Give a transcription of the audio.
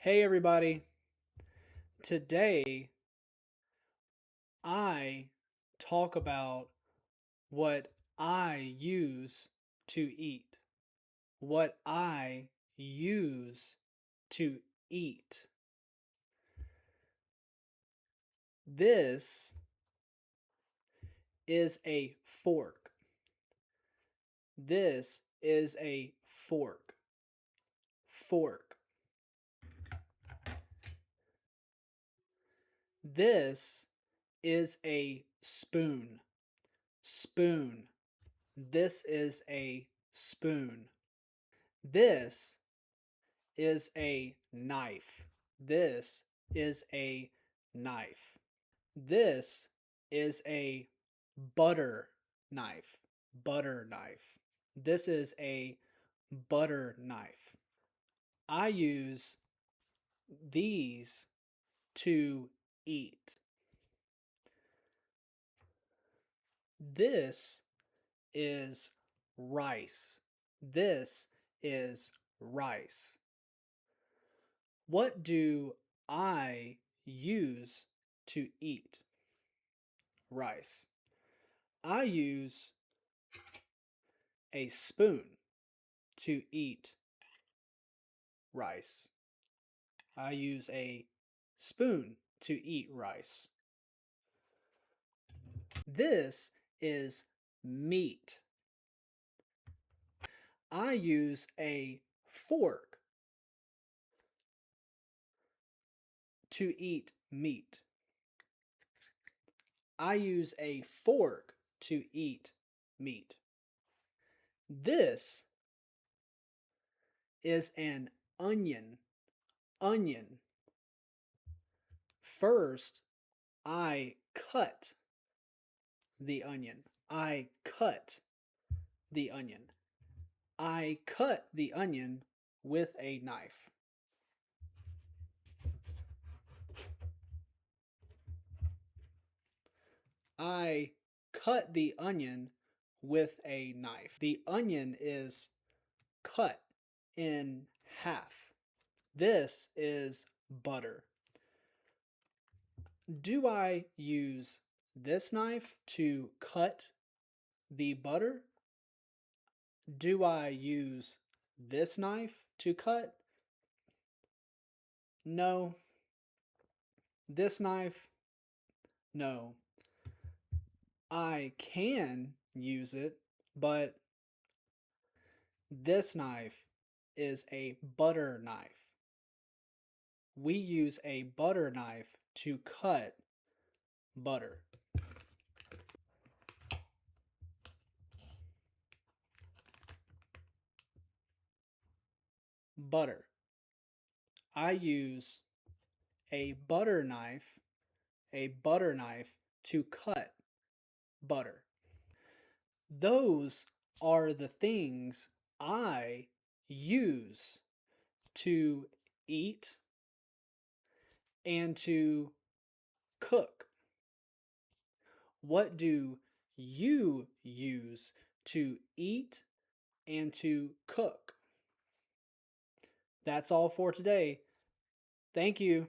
Hey everybody, today I talk about what I use to eat. What I use to eat. This is a fork. This is a fork. Fork. This is a spoon. Spoon. This is a spoon. This is a knife. This is a knife. This is a butter knife. Butter knife. This is a butter knife. I use these to eat. This is rice. This is rice. What do I use to eat? Rice. I use a spoon to eat rice. I use a spoon to eat rice. This is meat. I use a fork to eat meat. I use a fork to eat meat. This is an onion. Onion. First, I cut the onion. I cut the onion. I cut the onion with a knife. I cut the onion with a knife. The onion is cut in half. This is butter. Do I use this knife to cut the butter? Do I use this knife to cut? No. This knife? No. I can use it, but this knife is a butter knife. We use a butter knife to cut butter. Butter. I use a butter knife to cut butter. Those are the things I use to eat and to cook. What do you use to eat and to cook? That's all for today. Thank you.